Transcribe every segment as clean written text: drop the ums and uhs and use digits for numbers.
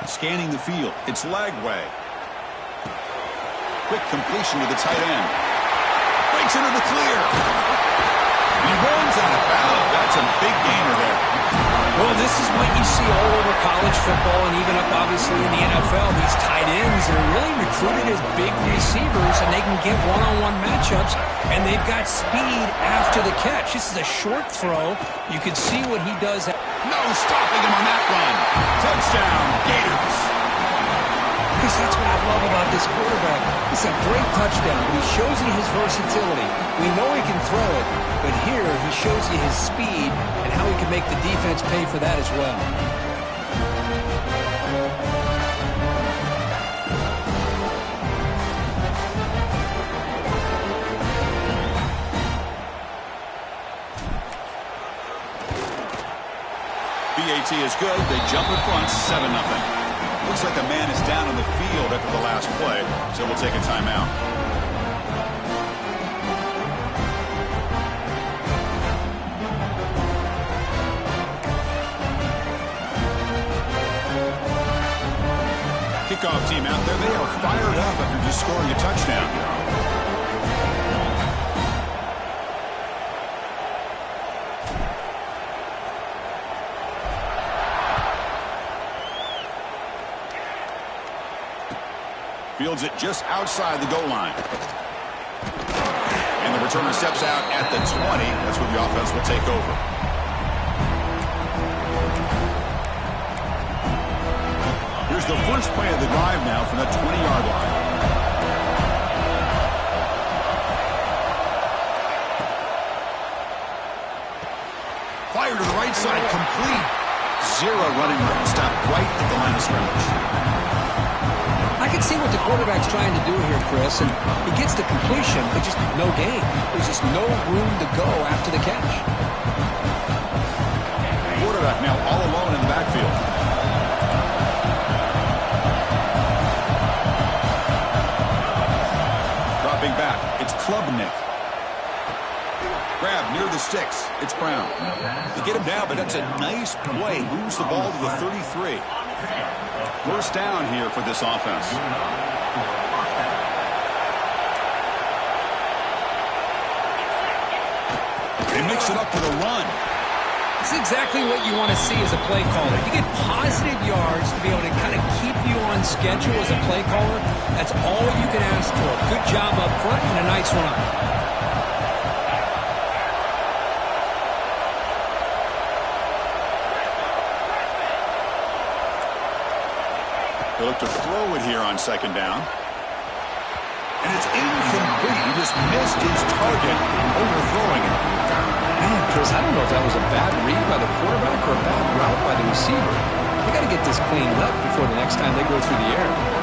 Scanning the field. It's Lagway. Quick completion to the tight end. Breaks into the clear. He runs out of bounds. That's a big gainer there. Well, this is what you see all over college football and even up, obviously, in the NFL. These tight ends are really recruited as big receivers, and they can get one-on-one matchups, and they've got speed after the catch. This is a short throw. You can see what he does. No stopping him on that run. Touchdown, Gators. Because that's what I love about this quarterback. It's a great touchdown. He shows you his versatility. We know he can throw it, but here he shows you his speed and how he can make the defense pay for that as well. BAT is good. They jump in front, 7-0. Looks like a man is down on the field after the last play, so we'll take a timeout. Kickoff team out there. They are fired up after just scoring a touchdown. Fields it just outside the goal line. And the returner steps out at the 20. That's where the offense will take over. Here's the first play of the drive now from the 20-yard line. Fire to the right side, complete. Zero running room. Stopped right at the line of scrimmage. I can see what the quarterback's trying to do here, Chris, and he gets the completion, but just no gain. There's just no room to go after the catch. Quarterback now all alone in the backfield. Dropping back, it's Klubnik. Grab near the sticks, it's Brown. They get him down, but that's a nice play. Moves the ball to the 33. First down here for this offense. They mix it up to the run. It's exactly what you want to see as a play caller. You get positive yards to be able to kind of keep you on schedule as a play caller. That's all you can ask for. Good job up front and a nice run. They look to throw it here on second down. And it's incomplete. He just missed his target, overthrowing it. Man, Chris, I don't know if that was a bad read by the quarterback or a bad route by the receiver. They got to get this cleaned up before the next time they go through the air.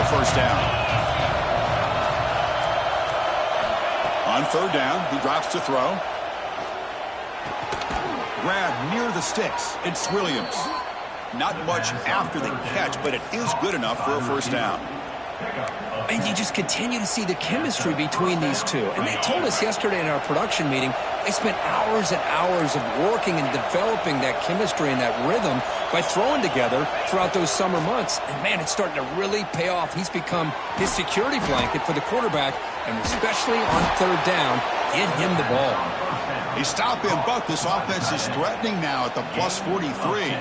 First down. On third down, he drops to throw. Grab near the sticks. It's Williams. Not much after the catch, but it is good enough for a first down. And you just continue to see the chemistry between these two. And they told us yesterday in our production meeting, they spent hours and hours of working and developing that chemistry and that rhythm by throwing together throughout those summer months. And, man, it's starting to really pay off. He's become his security blanket for the quarterback, and especially on third down, get him the ball. He stopped him, but this offense is threatening now at the plus 43.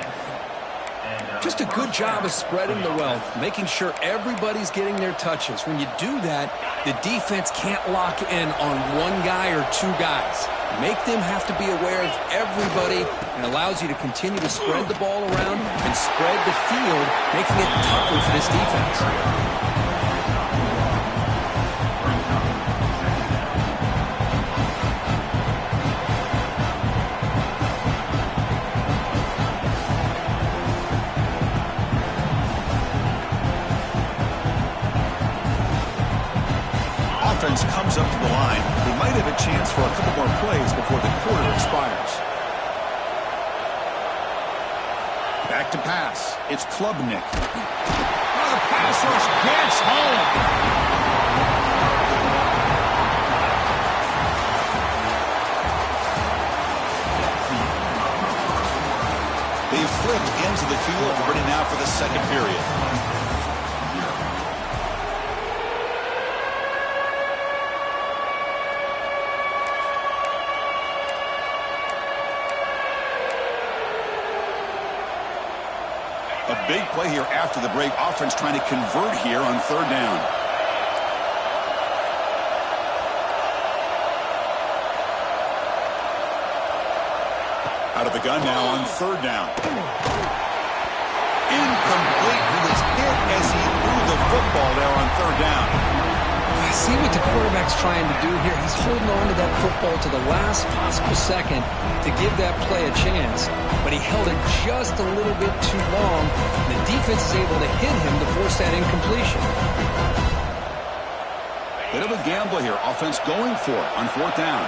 Just a good job of spreading the wealth, making sure everybody's getting their touches. When you do that, the defense can't lock in on one guy or two guys. Make them have to be aware of everybody, and allows you to continue to spread the ball around and spread the field, making it tougher for this defense. Comes up to the line. They might have a chance for a couple more plays before the quarter expires. back to pass. It's Klubnik. Oh, the pass rush gets home. They flipped into the field, ready now for the second period. A big play here after the break. Offense trying to convert here on third down. Out of the gun now on third down. Incomplete. He was hit as he threw the football there on third down. I see what the quarterback's trying to do here. He's holding on to that football to the last possible second to give that play a chance, but he held it just a little bit too long. The defense is able to hit him to force that incompletion. Bit of a gamble here. Offense going for it on fourth down.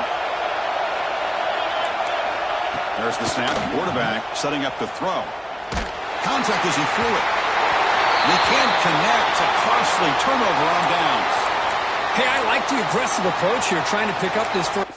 There's the snap. Quarterback setting up the throw. Contact as he threw it. He can't connect. A costly turnover on downs. Hey, I like the aggressive approach here, trying to pick up this first.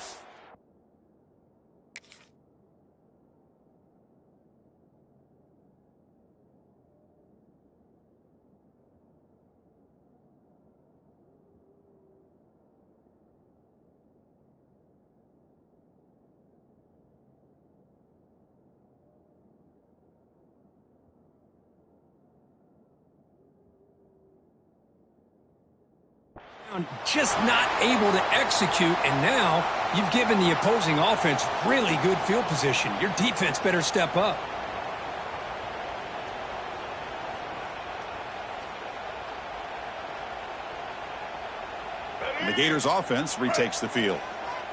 Just not able to execute, and now you've given the opposing offense really good field position. Your defense better step up. And the Gators offense retakes the field.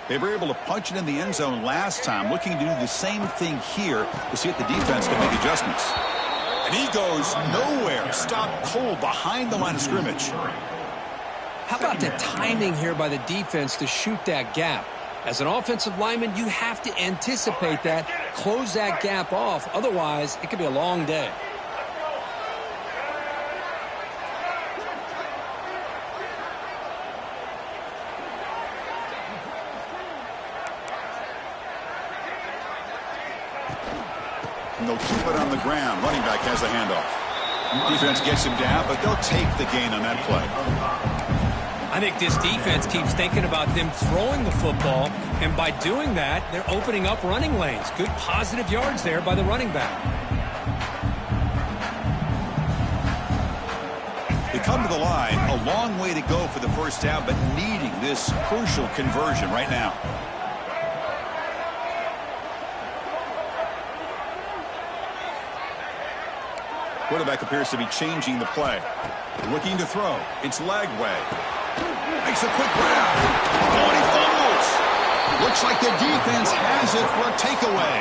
They were able to punch it in the end zone last time, looking to do the same thing here to see if the defense can make adjustments. And he goes nowhere. Stopped cold behind the line of scrimmage. How about the timing here by the defense to shoot that gap? As an offensive lineman, you have to anticipate that, close that gap off. Otherwise, it could be a long day. And they'll keep it on the ground. Running back has the handoff. Defense gets him down, but they'll take the gain on that play. I think this defense keeps thinking about them throwing the football, and by doing that, they're opening up running lanes. Good positive yards there by the running back. They come to the line, a long way to go for the first down, but needing this crucial conversion right now. Quarterback appears to be changing the play. Looking to throw. It's Lagway. Makes a quick grab. Oh, and he fumbles. Looks like the defense has it for a takeaway.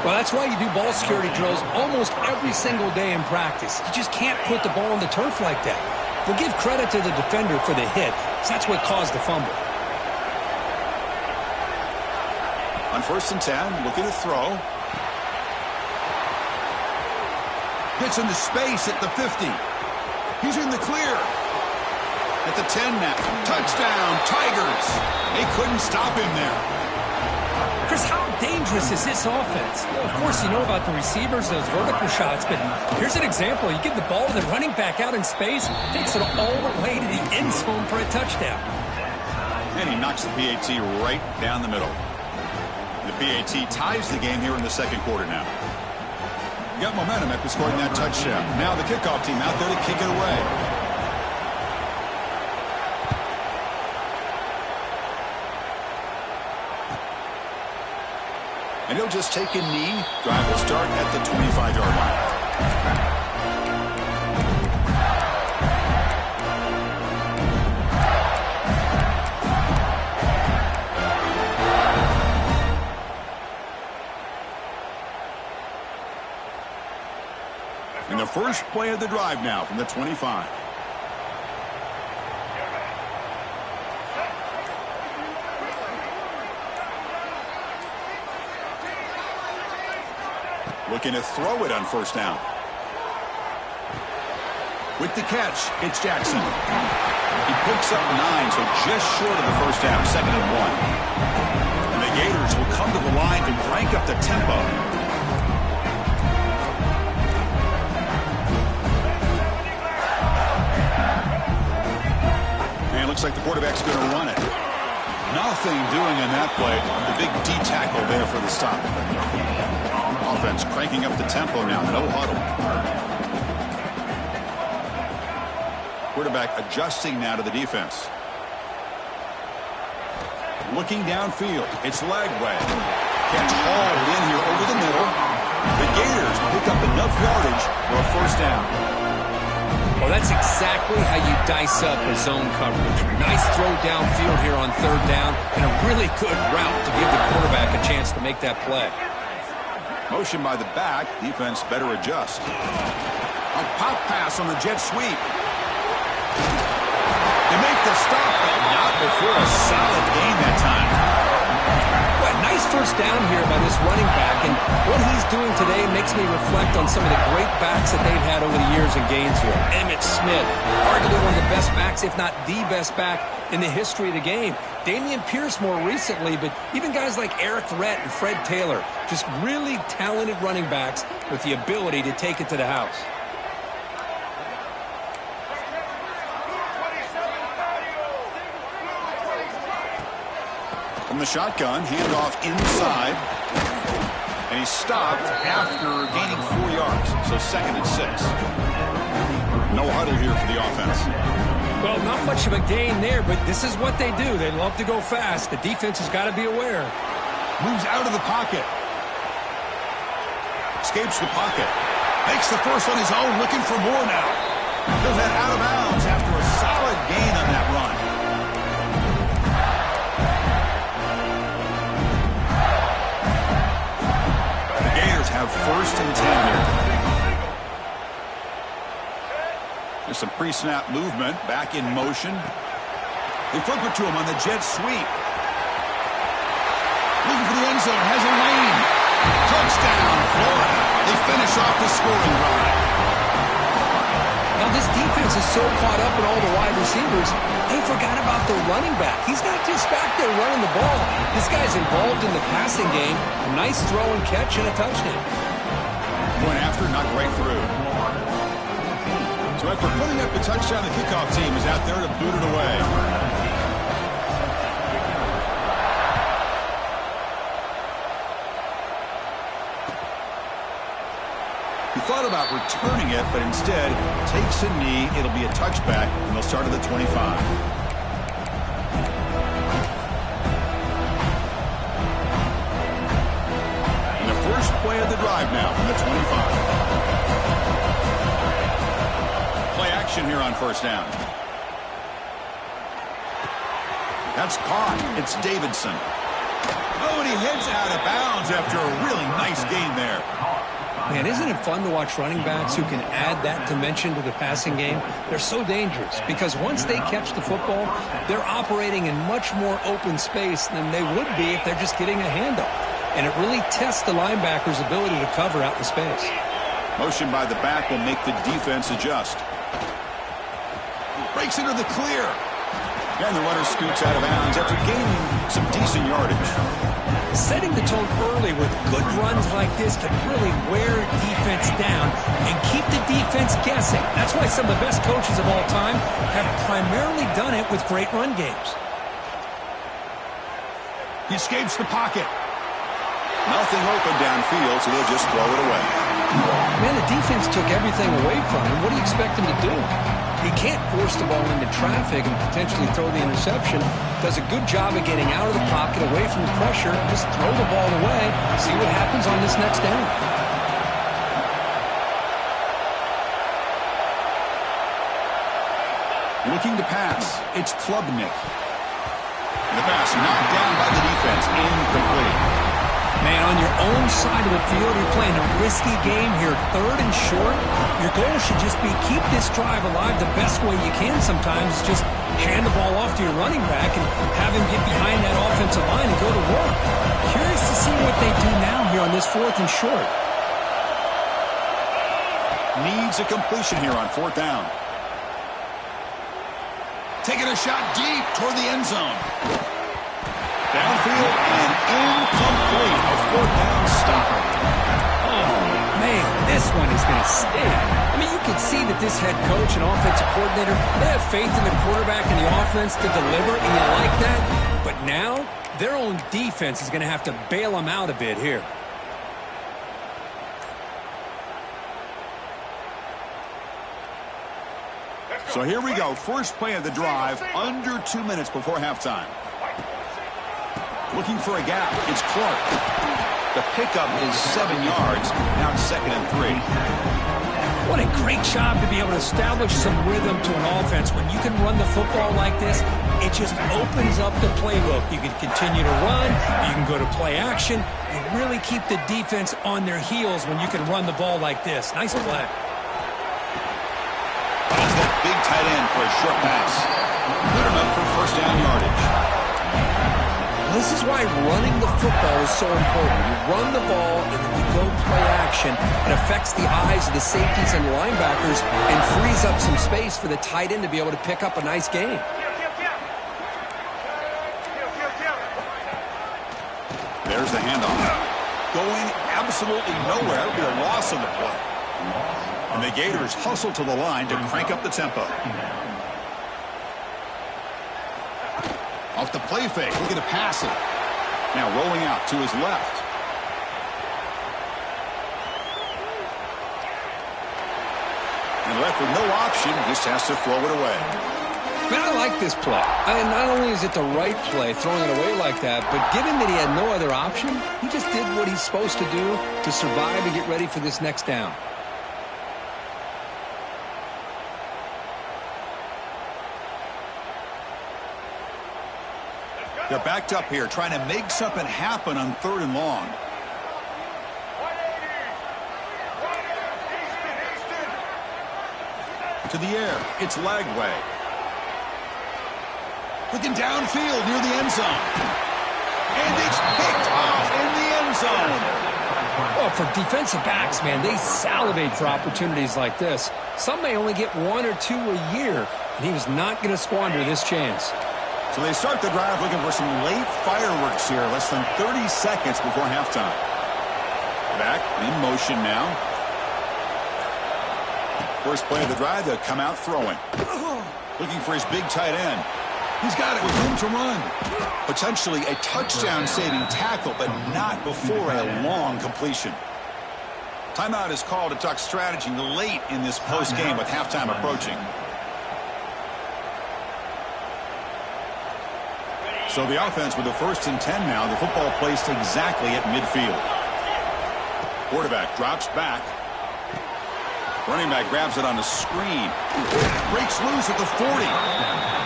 Well, that's why you do ball security drills almost every single day in practice. You just can't put the ball on the turf like that. We'll give credit to the defender for the hit, because that's what caused the fumble. On 1st and 10, looking to throw. Gets into space at the 50. He's in the clear. At the 10 now. Touchdown, Tigers. They couldn't stop him there. Chris, how dangerous is this offense? Well, of course, you know about the receivers, those vertical shots, but here's an example. You give the ball to the running back out in space, takes it all the way to the end zone for a touchdown. And he knocks the PAT right down the middle. The PAT ties the game here in the second quarter now. Got momentum after scoring that touchdown. Now the kickoff team out there to kick it away. And he'll just take a knee. Drive will start at the 25-yard line. And the first play of the drive now from the 25. Looking to throw it on first down. With the catch, it's Jackson. He picks up 9, so just short of the first down, 2nd and 1. And the Gators will come to the line to crank up the tempo. And it looks like the quarterback's going to run it. Nothing doing in that play. The big D tackle there for the stop. Offense cranking up the tempo now. No huddle. Quarterback adjusting now to the defense. Looking downfield. It's Lagway. Catch hauled in here over the middle. The Gators pick up enough yardage for a first down. Well, that's exactly how you dice up a zone coverage. Nice throw downfield here on 3rd down, and a really good route to give the quarterback a chance to make that play. Motion by the back. Defense better adjust. A pop pass on the jet sweep. They make the stop, but not before a solid gain that time. Well, nice first down here by this running back, and what he's doing today makes me reflect on some of the great backs that they've had over the years in Gainesville. Emmitt Smith, arguably one of the best backs, if not the best back in the history of the game. Damian Pierce more recently, but even guys like Eric Rhett and Fred Taylor, just really talented running backs with the ability to take it to the house. From the shotgun, handoff inside. And he's stopped after gaining 4 yards. So 2nd and 6. No huddle here for the offense. Well, not much of a gain there, but this is what they do. They love to go fast. The defense has got to be aware. Moves out of the pocket. Escapes the pocket. Makes the first on his own, looking for more now. He'll head out of bounds after a solid gain on that run. Have 1st and 10 here. There's some pre-snap movement. Back in motion. They flip it to him on the jet sweep. Looking for the end zone. Has a lane. Touchdown, Florida. They finish off the scoring drive. Now this defense is so caught up in all the wide receivers, they forgot about the running back. He's not just back there running the ball. This guy's involved in the passing game. A nice throw and catch and a touchdown. Going after, not right through. So after putting up the touchdown, the kickoff team is out there to boot it away. He thought about returning it, but instead takes a knee. It'll be a touchback, and they'll start at the 25. And the first play of the drive now from the 25. Play action here on first down. That's caught. It's Davidson. Oh, and he heads out of bounds after a really nice gain there. Man, isn't it fun to watch running backs who can add that dimension to the passing game? They're so dangerous because once they catch the football, they're operating in much more open space than they would be if they're just getting a handoff. And it really tests the linebacker's ability to cover out in space. Motion by the back will make the defense adjust. Breaks into the clear. And the runner scoots out of bounds after gaining some decent yardage. Setting the tone early with good runs like this can really wear defense down and keep the defense guessing. That's why some of the best coaches of all time have primarily done it with great run games. He escapes the pocket. Nothing open downfield, so they'll just throw it away. Man, the defense took everything away from him. What do you expect him to do? He can't force the ball into traffic and potentially throw the interception. Does a good job of getting out of the pocket, away from the pressure. Just throw the ball away. See what happens on this next down. Looking to pass. It's Klubnik. The pass knocked down by the defense. Incomplete. Man, on your own side of the field, you're playing a risky game here. 3rd and short. Your goal should just be keep this drive alive the best way you can sometimes. Just hand the ball off to your running back and have him get behind that offensive line and go to work. Curious to see what they do now here on this 4th and short. Needs a completion here on 4th down. Taking a shot deep toward the end zone. Downfield and incomplete. A 4th down stop. Oh, man, this one is going to stay. I mean, you can see that this head coach and offensive coordinator, they have faith in the quarterback and the offense to deliver, and you like that. But now, their own defense is going to have to bail them out a bit here. So here we go. First play of the drive, under 2 minutes before halftime. Looking for a gap. It's Clark. The pickup is 7 yards. Now it's 2nd and 3. What a great job to be able to establish some rhythm to an offense. When you can run the football like this, it just opens up the playbook. You can continue to run. You can go to play action. And really keep the defense on their heels when you can run the ball like this. Nice play. Finds that big tight end for a short pass. Good enough for 1st down yardage. This is why running the football is so important. You run the ball and then you go play action. It affects the eyes of the safeties and linebackers and frees up some space for the tight end to be able to pick up a nice gain. There's the handoff. Going absolutely nowhere. It'll be a loss on the play. And the Gators hustle to the line to crank up the tempo. Off the play fake, looking to pass it. Now rolling out to his left. And left with no option, just has to throw it away. Man, I like this play. And not only is it the right play, throwing it away like that, but given that he had no other option, he just did what he's supposed to do to survive and get ready for this next down. They're backed up here, trying to make something happen on 3rd and long. To the air, it's Lagway. Looking downfield near the end zone. And it's picked off in the end zone. Well, for defensive backs, man, they salivate for opportunities like this. Some may only get 1 or 2 a year, and he was not going to squander this chance. So they start the drive looking for some late fireworks here, less than 30 seconds before halftime. Back in motion now. First play of the drive, they'll come out throwing. Looking for his big tight end. He's got it with room to run. Potentially a touchdown-saving tackle, but not before a long completion. Timeout is called to talk strategy late in this close game with halftime approaching. So the offense with the 1st and 10 now. The football placed exactly at midfield. Quarterback drops back. Running back grabs it on the screen. Breaks loose at the 40.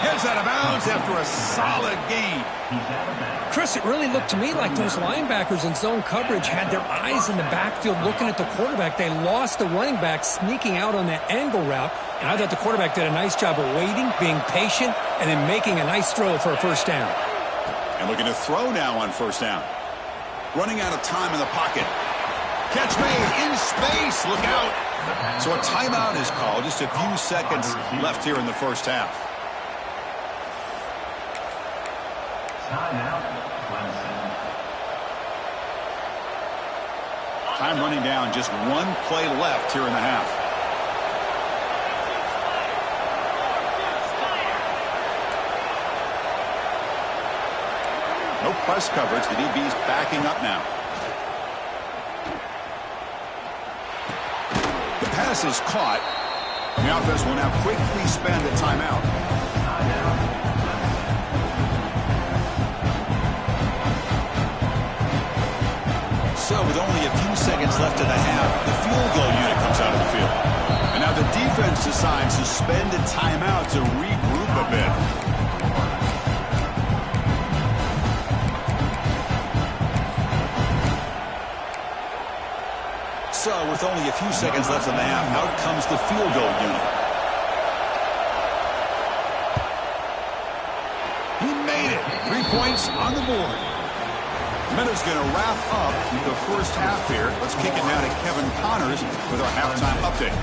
Heads out of bounds after a solid gain. Chris, it really looked to me like those linebackers in zone coverage had their eyes in the backfield looking at the quarterback. They lost the running back sneaking out on that angle route. And I thought the quarterback did a nice job of waiting, being patient, and then making a nice throw for a 1st down. And looking to throw now on 1st down. Running out of time in the pocket. Catch made in space. Look out. So a timeout is called. Just a few seconds left here in the 1st half. Time running down. Just 1 play left here in the half. No press coverage. The DB's backing up now. The pass is caught. The offense will now quickly spend a timeout. So with only a few seconds left in the half, the field goal unit comes out of the field. And now the defense decides to spend a timeout to regroup a bit. So, with only a few seconds left in the half, out comes the field goal unit. He made it. 3 points on the board. Minute's going to wrap up the first half here. Let's kick it now to Kevin Connors with our halftime update.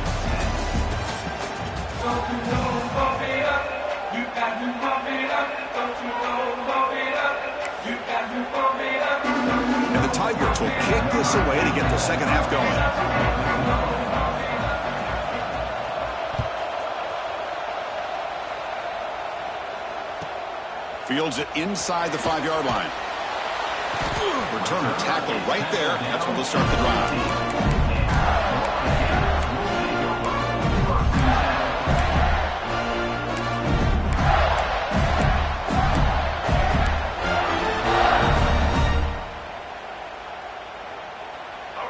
And the Tigers will kick this away to get the second half going. Fields it inside the 5-yard line. Returner tackle right there. That's when they'll start the drive.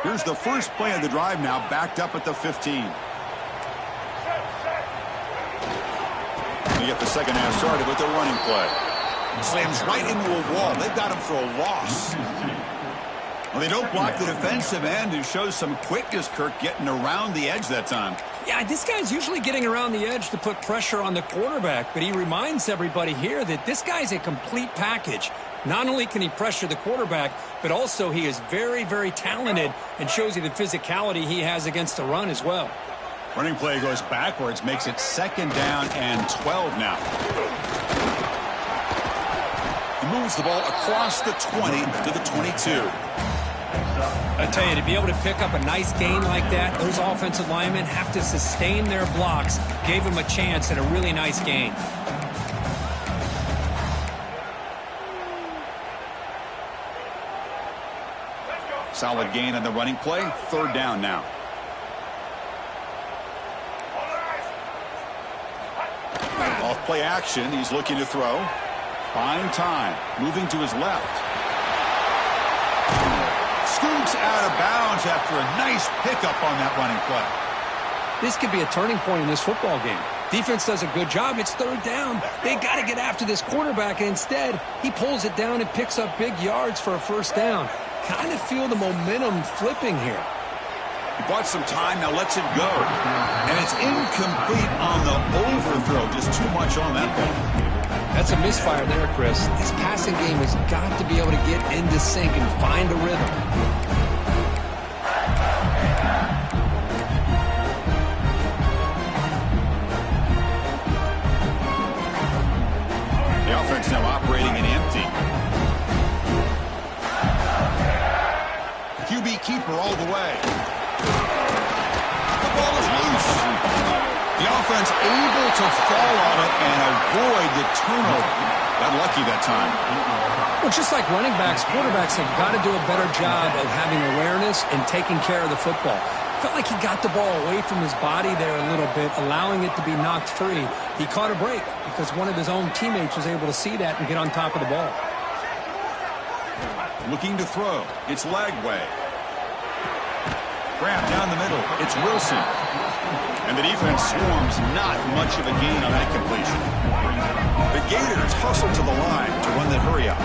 Here's the first play of the drive now, backed up at the 15. They get the second half started with their running play. Slams right into a wall. They've got him for a loss. Well, they don't block the defensive end, who shows some quickness, Kirk, getting around the edge that time. Yeah, this guy's usually getting around the edge to put pressure on the quarterback, but he reminds everybody here that this guy's a complete package. Not only can he pressure the quarterback, but also he is very, very talented and shows you the physicality he has against the run as well. Running play goes backwards, makes it 2nd down and 12 now. He moves the ball across the 20 to the 22. I tell you, to be able to pick up a nice gain like that, those offensive linemen have to sustain their blocks. Gave him a chance at a really nice gain. Solid gain on the running play. 3rd down now. Off play action. He's looking to throw. Fine time. Moving to his left. Scoots out of bounds after a nice pickup on that running play. This could be a turning point in this football game. Defense does a good job. It's 3rd down. They got to get after this quarterback, and instead, he pulls it down and picks up big yards for a 1st down. Kind of feel the momentum flipping here. He bought some time, now lets it go. And it's incomplete on the overthrow. Just too much on that ball. That's a misfire there, Chris. This passing game has got to be able to get into sync and find a rhythm. The offense now operating in empty. QB keeper all the way. The ball is loose. The offense able to fall on it and avoid the turnover. Got lucky that time. Well, just like running backs, quarterbacks have got to do a better job of having awareness and taking care of the football. Felt like he got the ball away from his body there a little bit, allowing it to be knocked free. He caught a break because one of his own teammates was able to see that and get on top of the ball. Looking to throw. It's Lagway. Grab down the middle. It's Wilson. And the defense swarms not much of a gain on that completion. The Gators hustle to the line to run the hurry up.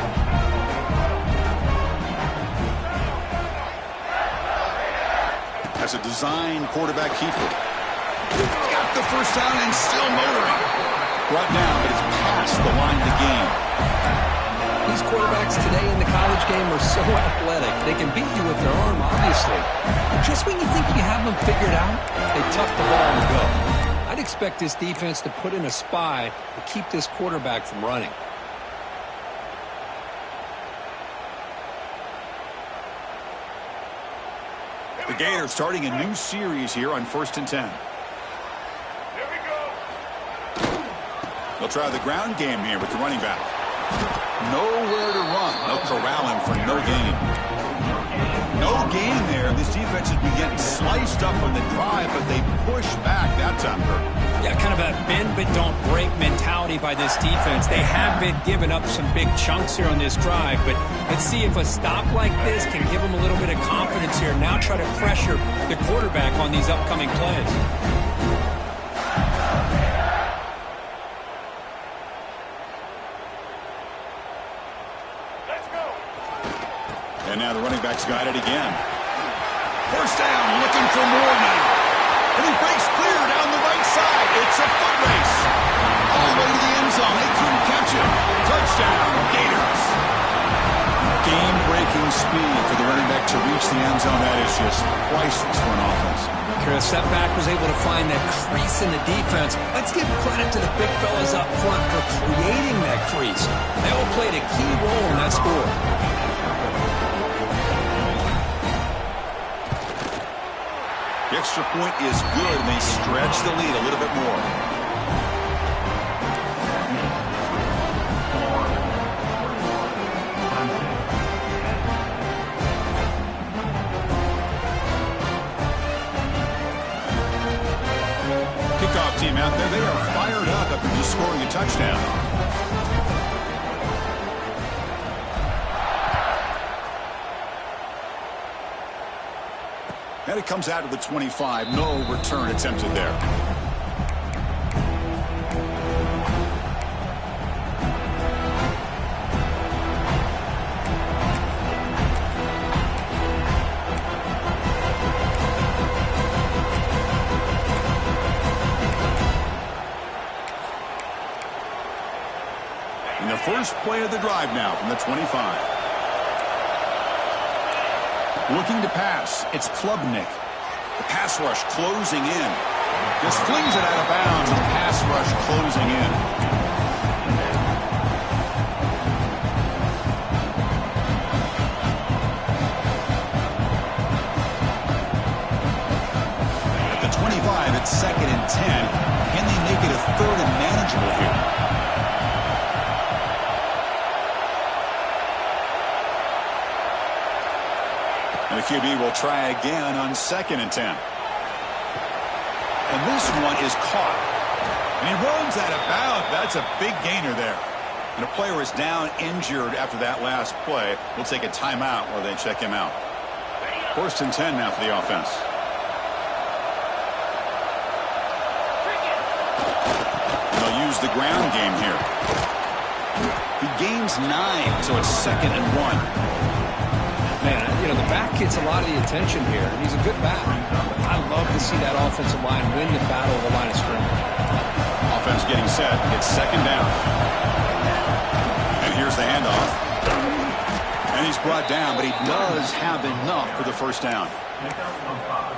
As a design quarterback keeper. Got the 1st down and still motoring. Brought down, but it's past the line to gain. These quarterbacks today in the college game are so athletic. They can beat you with their arm, obviously. But just when you think you have them figured out, they tuck the ball and go. I'd expect this defense to put in a spy to keep this quarterback from running. The Gators starting a new series here on 1st and 10. They'll try the ground game here with the running back. Nowhere to run. They'll corral him for no gain. No gain there. This defense has been getting sliced up on the drive, but they push back that time. Yeah, kind of a bend but don't break mentality by this defense. They have been giving up some big chunks here on this drive, but let's see if a stop like this can give them a little bit of confidence here. Now try to pressure the quarterback on these upcoming plays. And now the running back's got it again. 1st down, looking for more now. And he breaks clear down the right side. It's a foot race. All the way to the end zone. They couldn't catch it. Touchdown, Gators. Game-breaking speed for the running back to reach the end zone. That is just priceless for an offense. Chris, that back was able to find that crease in the defense. Let's give credit to the big fellas up front for creating that crease. They all played a key role in that score. The extra point is good, and they stretch the lead a little bit more. Kickoff team out there, they are fired up after just scoring a touchdown. And it comes out of the 25. No return attempted there. And the first play of the drive now from the 25. Looking to pass. It's Klubnik. The pass rush closing in. Just flings it out of bounds. The pass rush closing in. At the 25, it's 2nd and 10. Can they make it a 3rd and manageable here? And the QB will try again on 2nd and 10. And this one is caught. And he runs out of bounds. That's a big gainer there. And a player is down injured after that last play. We'll take a timeout while they check him out. 1st and 10 now for the offense. And they'll use the ground game here. He gains 9, so it's 2nd and 1. Man, you know, the back gets a lot of the attention here, and he's a good back. I love to see that offensive line win the battle of the line of scrimmage. Offense getting set. It's 2nd down. And here's the handoff. And he's brought down, but he does have enough for the 1st down.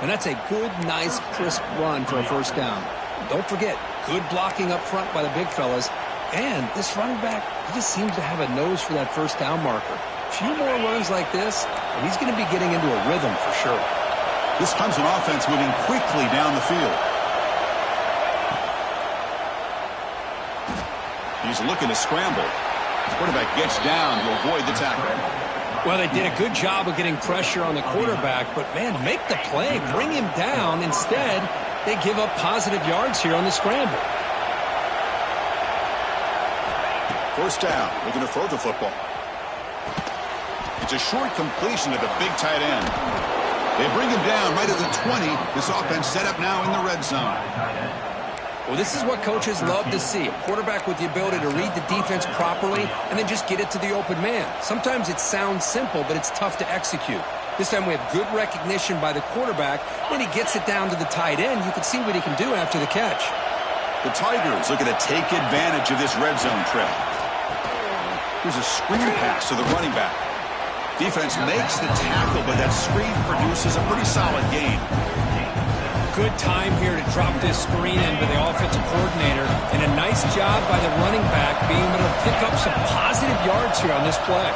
And that's a good, nice, crisp run for a 1st down. Don't forget, good blocking up front by the big fellas. And this running back, he just seems to have a nose for that 1st down marker. A few more runs like this, and he's going to be getting into a rhythm for sure. This Clemson offense moving quickly down the field. He's looking to scramble. Quarterback gets down to avoid the tackle. Well, they did a good job of getting pressure on the quarterback, but, man, make the play, bring him down. Instead, they give up positive yards here on the scramble. 1st down, looking to throw the football. It's a short completion to the big tight end. They bring him down right at the 20. This offense set up now in the red zone. Well, this is what coaches love to see. A quarterback with the ability to read the defense properly and then just get it to the open man. Sometimes it sounds simple, but it's tough to execute. This time we have good recognition by the quarterback. When he gets it down to the tight end, you can see what he can do after the catch. The Tigers looking to take advantage of this red zone trip. Here's a screen pass to the running back. Defense makes the tackle, but that screen produces a pretty solid gain. Good time here to drop this screen in by the offensive coordinator, and a nice job by the running back being able to pick up some positive yards here on this play.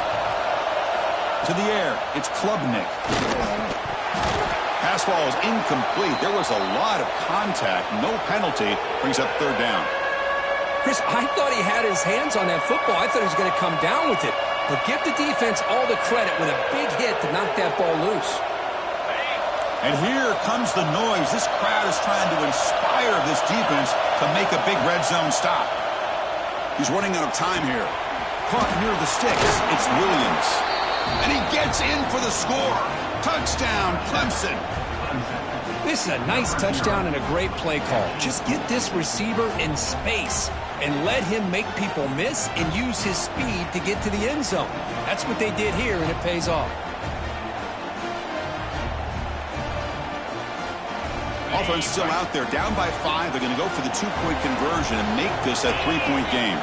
To the air, it's Klubnik. Pass ball is incomplete. There was a lot of contact. No penalty. Brings up 3rd down. Chris, I thought he had his hands on that football. I thought he was going to come down with it. But give the defense all the credit with a big hit to knock that ball loose. And here comes the noise. This crowd is trying to inspire this defense to make a big red zone stop. He's running out of time here. Caught near the sticks. It's Williams. And he gets in for the score. Touchdown, Clemson. This is a nice touchdown and a great play call. Just get this receiver in space and let him make people miss and use his speed to get to the end zone. That's what they did here, and it pays off. Offense still out there, down by 5. They're going to go for the 2-point conversion and make this a 3-point game.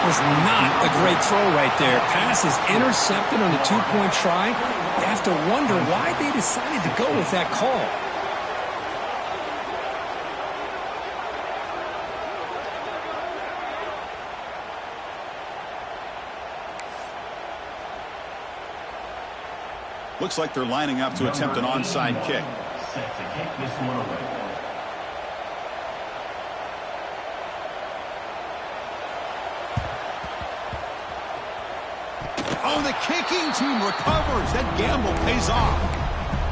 was not a great throw right there. Pass is intercepted on the two-point try. You have to wonder why they decided to go with that call. Looks like they're lining up to attempt an onside kick. Set to kick this one away. Oh, the kicking team recovers. That gamble pays off.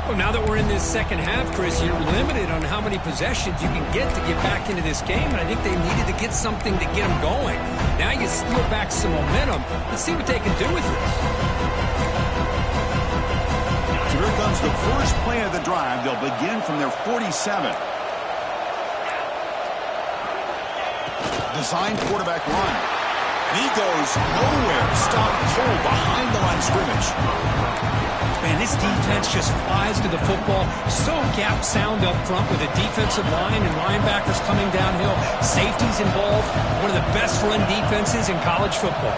Well, now that we're in this second half, Chris, you're limited on how many possessions you can get to get back into this game, and I think they needed to get something to get them going. Now you steal back some momentum. Let's see what they can do with this. So here comes the first play of the drive. They'll begin from their 47. Designed quarterback run. And he goes nowhere. Stopped cold behind the line of scrimmage. Man, this defense just flies to the football. So gap sound up front with a defensive line and linebackers coming downhill. Safeties involved. One of the best run defenses in college football.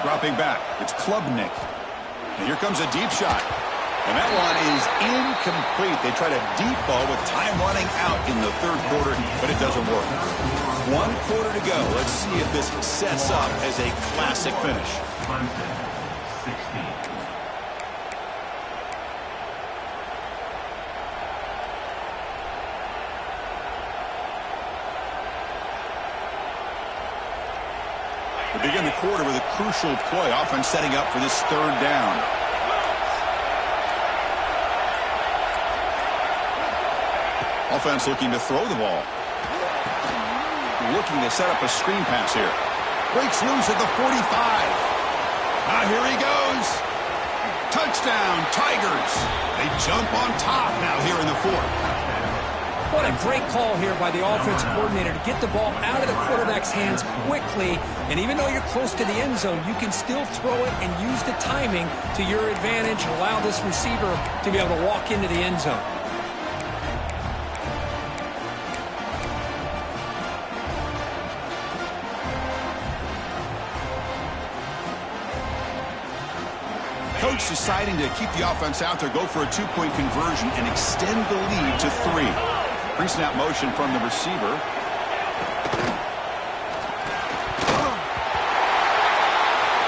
Dropping back, it's Klubnik. And here comes a deep shot. And that one is incomplete. They tried a deep ball with time running out in the third quarter, but it doesn't work. 1 quarter to go. Let's see if this sets up as a classic finish. 16. We begin the quarter with a crucial play. Offense setting up for this third down. Offense looking to throw the ball. Looking to set up a screen pass here. Breaks loose at the 45. Here he goes. Touchdown, Tigers. They jump on top now here in the fourth. What a great call here by the offensive coordinator to get the ball out of the quarterback's hands quickly. And even though you're close to the end zone, you can still throw it and use the timing to your advantage and allow this receiver to be able to walk into the end zone. Coach deciding to keep the offense out there, go for a two-point conversion, and extend the lead to 3. Pre-snap motion from the receiver.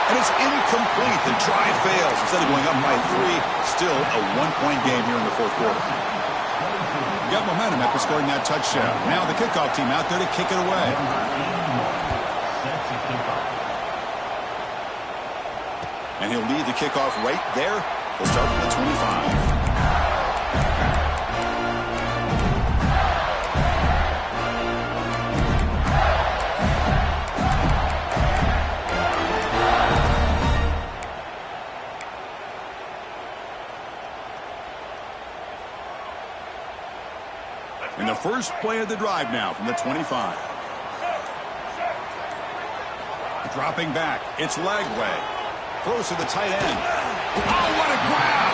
And it's incomplete. The try fails. Instead of going up by 3, still a 1-point game here in the fourth quarter. Got momentum after scoring that touchdown. Now the kickoff team out there to kick it away. Set to kick off. And he'll lead the kickoff right there. He'll start with the 25. And the first play of the drive now from the 25. Dropping back, it's Lagway. Throws to the tight end. Oh, what a grab!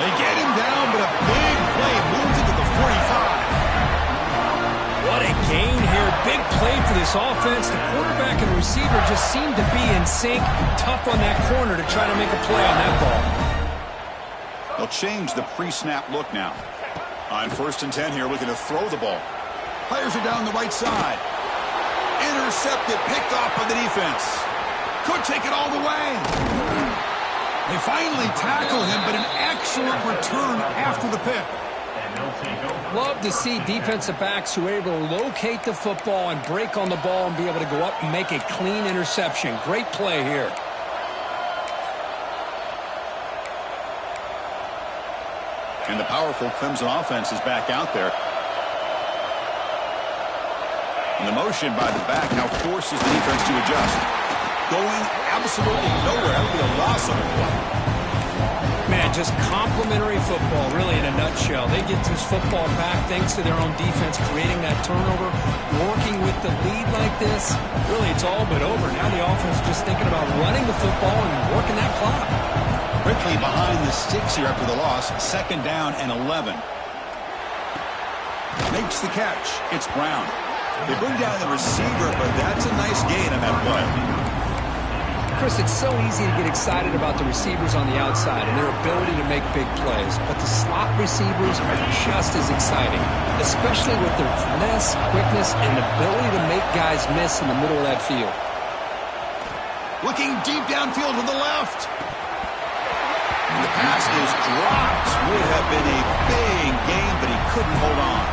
They get him down, but a big play moves into the 45. What a gain here. Big play for this offense. The quarterback and receiver just seem to be in sync. Tough on that corner to try to make a play on that ball. They'll change the pre-snap look now. On 1st and 10 here, looking to throw the ball. Players are down the right side. Intercepted, picked off by the defense. Could take it all the way. They finally tackle him, but an excellent return after the pick. And they'll take over. Love to see defensive backs who are able to locate the football and break on the ball and be able to go up and make a clean interception. Great play here. And the powerful Clemson offense is back out there. And the motion by the back now forces the defense to adjust. Going absolutely nowhere. That would be a loss on the play. Man, just complimentary football, really, in a nutshell. They get this football back thanks to their own defense, creating that turnover, working with the lead like this. Really, it's all but over. Now the offense is just thinking about running the football and working that clock. Quickly behind the sticks here after the loss. 2nd down and 11. Makes the catch. It's Brown. They bring down the receiver, but that's a nice gain on that play. Chris, it's so easy to get excited about the receivers on the outside and their ability to make big plays, but the slot receivers are just as exciting, especially with their finesse, quickness, and ability to make guys miss in the middle of that field. Looking deep downfield to the left. And the pass is dropped. Would have been a big gain, but he couldn't hold on.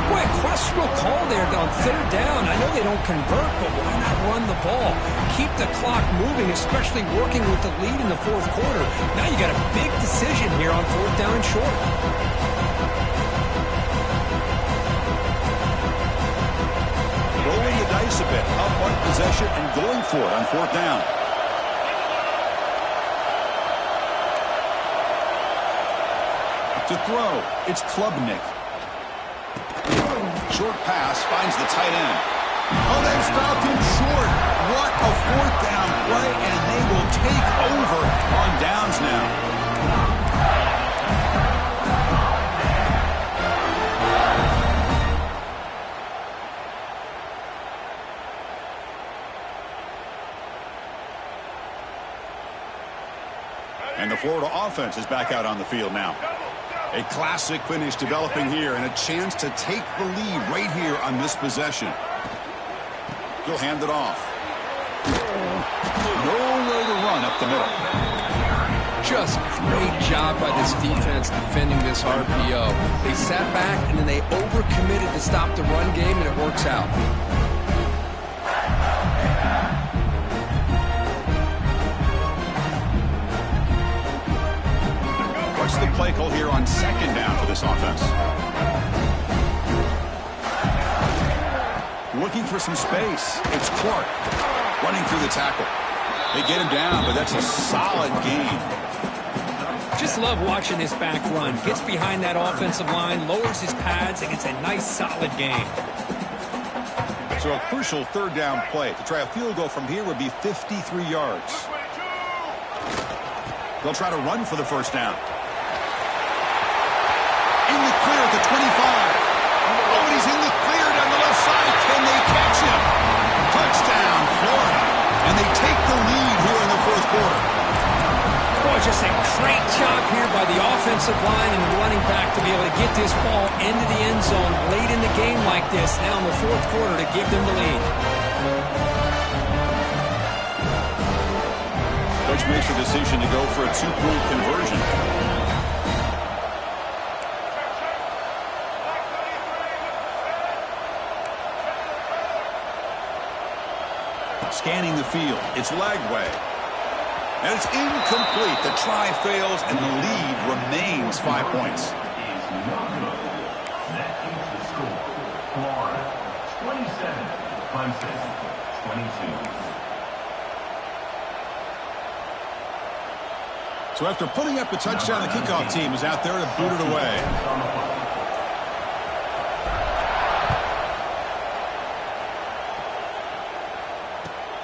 Boy, a questionable call there on third down. I know they don't convert, but why not run the ball? Keep the clock moving, especially working with the lead in the fourth quarter. Now you got a big decision here on fourth down and short. Rolling the dice a bit, up one possession and going for it on fourth down. To throw, it's Klubnik. Short pass finds the tight end. Oh, they stopped him short. What a fourth down play, and they will take over on downs now. And the Florida offense is back out on the field now. A classic finish developing here and a chance to take the lead right here on this possession. He'll hand it off. Nowhere to run up the middle. Just great job by this defense defending this RPO. They sat back and then they overcommitted to stop the run game, and it works out. What's the play call here on second down for this offense? Looking for some space. It's Clark running through the tackle. They get him down, but that's a solid gain. Just love watching this back run. Gets behind that offensive line, lowers his pads, and gets a nice solid gain. So a crucial third down play. To try a field goal from here would be 53 yards. They'll try to run for the first down. In the clear at the 25. Oh, and he's in the clear down the left side. Can they catch him? Touchdown, Florida. And they take the lead here in the fourth quarter. Boy, just a great job here by the offensive line and the running back to be able to get this ball into the end zone late in the game like this, now in the fourth quarter, to give them the lead. Coach makes the decision to go for a two-point conversion. Scanning the field. It's Lagway. And it's incomplete. The try fails, and the lead remains 5 points. That is the score. Florida 27, Clemson 22. So after putting up a touchdown, the kickoff team is out there to boot it away.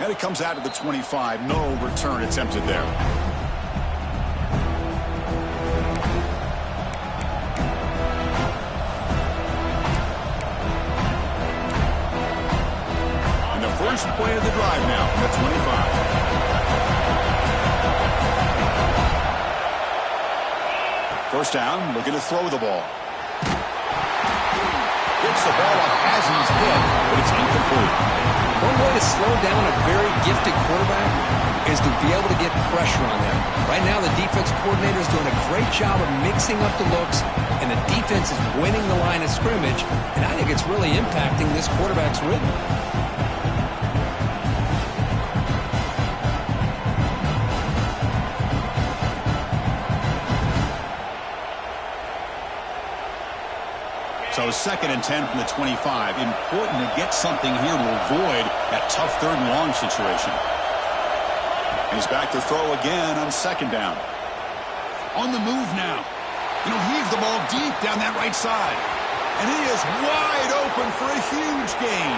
And it comes out of the 25. No return attempted there. And the first play of the drive now from the 25. First down, looking to throw the ball. Gets the ball off as he's hit, but it's incomplete. One way to slow down a very gifted quarterback is to be able to get pressure on them. Right now, the defense coordinator is doing a great job of mixing up the looks, and the defense is winning the line of scrimmage, and I think it's really impacting this quarterback's rhythm. So 2nd and 10 from the 25. Important to get something here to avoid that tough third and long situation. And he's back to throw again on second down. On the move now. He'll heave the ball deep down that right side. And he is wide open for a huge gain.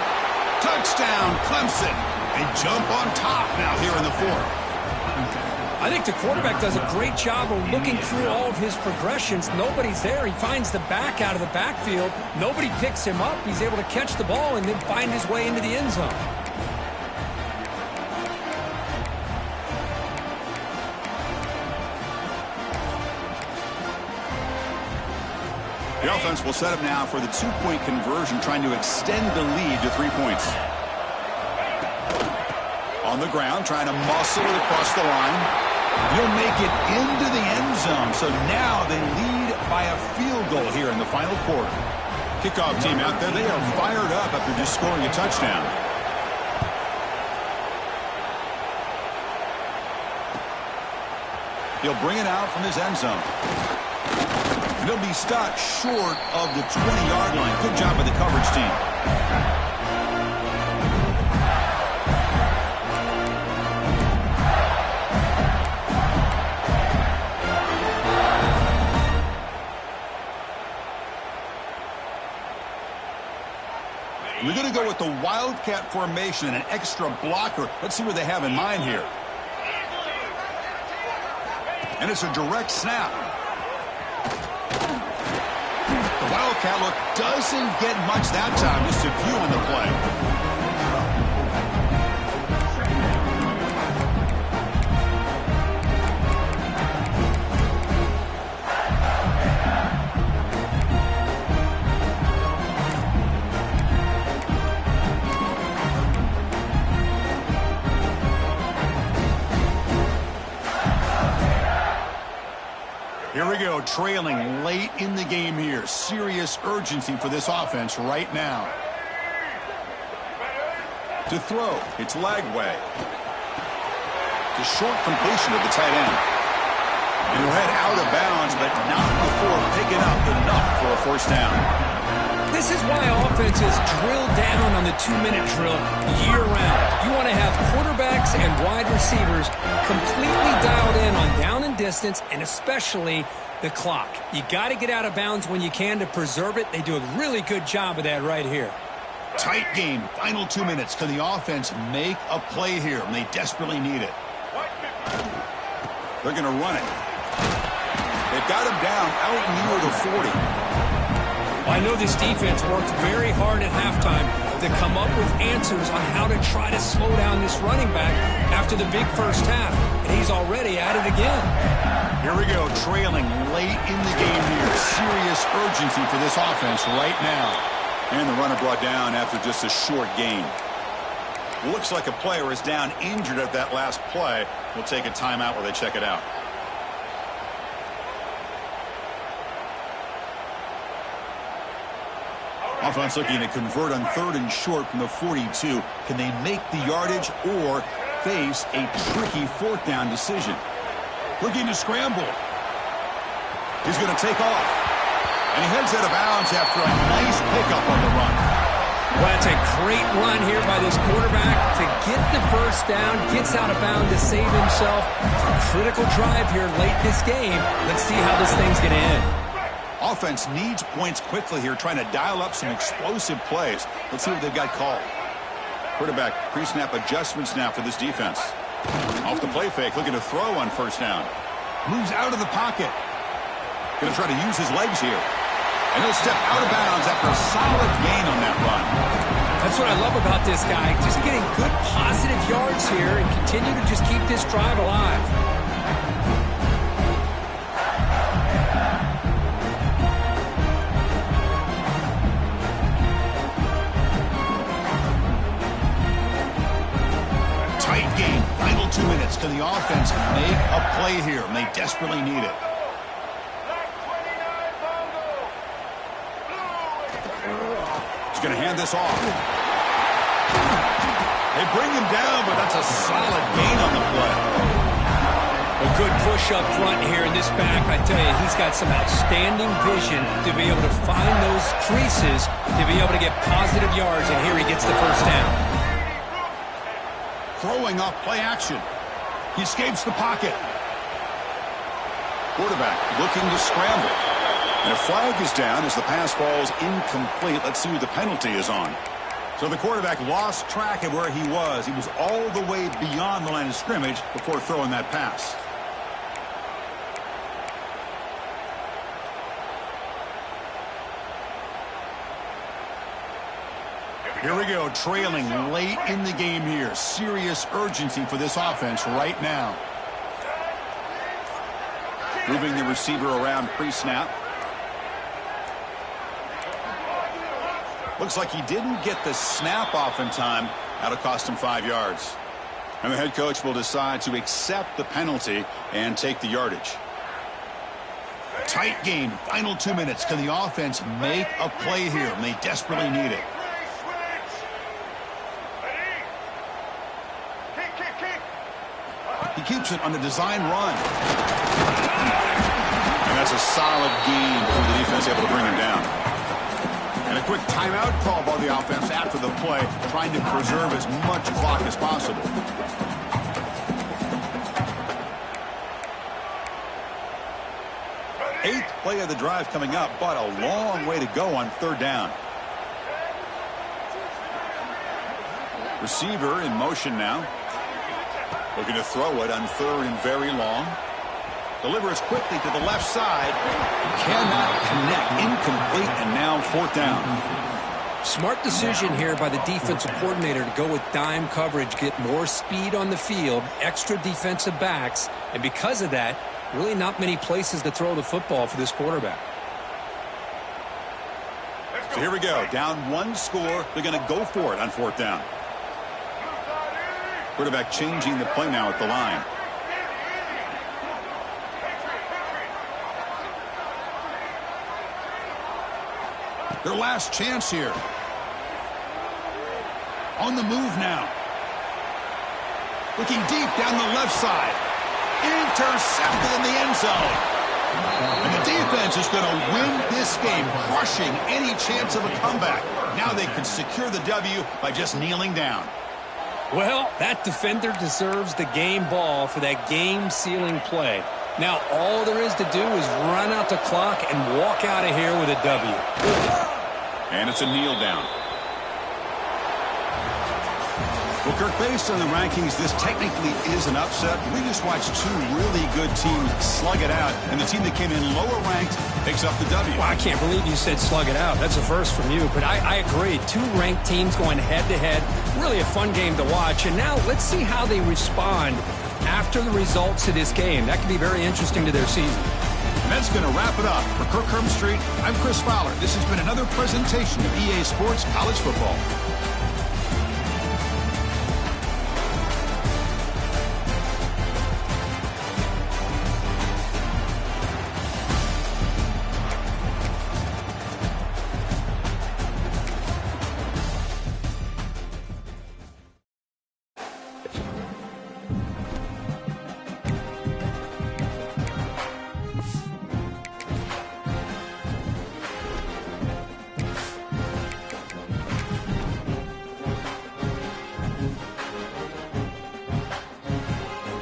Touchdown, Clemson. They jump on top now here in the fourth. I think the quarterback does a great job of looking through all of his progressions. Nobody's there. He finds the back out of the backfield. Nobody picks him up. He's able to catch the ball and then find his way into the end zone. The offense will set up now for the two-point conversion, trying to extend the lead to 3 points. On the ground, trying to muscle it across the line. He'll make it into the end zone. So now they lead by a field goal here in the final quarter. Kickoff team out there, they are fired up after just scoring a touchdown. He'll bring it out from his end zone. And he'll be stopped short of the 20-yard line. Good job by the coverage team. We're going to go with the Wildcat formation and an extra blocker. Let's see what they have in mind here. And it's a direct snap. The Wildcat look doesn't get much that time. Just a few on the play. Here we go, trailing late in the game here. Serious urgency for this offense right now. To throw, it's Lagway. The short completion of the tight end. And he'll head out of bounds, but not before picking up enough for a first down. This is why offenses drill down on the 2-minute drill year-round. You want to have quarterbacks and wide receivers completely dialed in on down and distance, and especially the clock. You got to get out of bounds when you can to preserve it. They do a really good job of that right here. Tight game, final 2 minutes. Can the offense make a play here? And they desperately need it. They're going to run it. They've got him down out near the 40. I know this defense worked very hard at halftime to come up with answers on how to try to slow down this running back after the big first half. And he's already at it again. Here we go, trailing late in the game here. Serious urgency for this offense right now. And the runner brought down after just a short gain. Looks like a player is down injured at that last play. We'll take a timeout while they check it out. Offense looking to convert on 3rd and short from the 42. Can they make the yardage or face a tricky 4th down decision? Looking to scramble. He's going to take off. And he heads out of bounds after a nice pickup on the run. Well, that's a great run here by this quarterback to get the first down, gets out of bounds to save himself. It's a critical drive here late in this game. Let's see how this thing's going to end. Offense needs points quickly here, trying to dial up some explosive plays. Let's see what they've got called. Quarterback pre-snap adjustments now for this defense. Off the play fake, looking to throw on first down. Moves out of the pocket. Going to try to use his legs here. And he'll step out of bounds after a solid gain on that run. That's what I love about this guy. Just getting good positive yards here and continue to just keep this drive alive. Tight game, final 2 minutes. Can the offense make a play here? And they desperately need it. He's going to hand this off. They bring him down, but that's a solid gain on the play. A good push up front here in this back. I tell you, he's got some outstanding vision to be able to find those creases, to be able to get positive yards, and here he gets the first down. Throwing off play action. He escapes the pocket. Quarterback looking to scramble. And a flag is down as the pass falls incomplete. Let's see who the penalty is on. So the quarterback lost track of where he was. He was all the way beyond the line of scrimmage before throwing that pass. Here we go, trailing late in the game here. Serious urgency for this offense right now. Moving the receiver around pre-snap. Looks like he didn't get the snap off in time. That'll cost him 5 yards. And the head coach will decide to accept the penalty and take the yardage. Tight game, final 2 minutes. Can the offense make a play here? And they desperately need it. He keeps it on the design run. And that's a solid gain for the defense, able to bring him down. And a quick timeout call by the offense after the play, trying to preserve as much clock as possible. Eighth play of the drive coming up, but a long way to go on third down. Receiver in motion now. Looking to throw it on third and very long. Delivers quickly to the left side. Cannot connect. Incomplete, and now fourth down. Smart decision here by the defensive coordinator to go with dime coverage, get more speed on the field, extra defensive backs, and because of that, really not many places to throw the football for this quarterback. So here we go. Down one score. They're going to go for it on fourth down. Quarterback changing the play now at the line. Their last chance here. On the move now. Looking deep down the left side. Intercepted in the end zone. And the defense is going to win this game, crushing any chance of a comeback. Now they can secure the W by just kneeling down. Well, that defender deserves the game ball for that game-sealing play. Now, all there is to do is run out the clock and walk out of here with a W. And it's a kneel down. Well, Kirk, based on the rankings, this technically is an upset. We just watched two really good teams slug it out, and the team that came in lower ranked picks up the W. Well, I can't believe you said slug it out. That's a first from you, but I agree. Two ranked teams going head-to-head. Really a fun game to watch. And now let's see how they respond after the results of this game. That could be very interesting to their season. And that's going to wrap it up. For Kirk Street, I'm Chris Fowler. This has been another presentation of EA Sports College Football.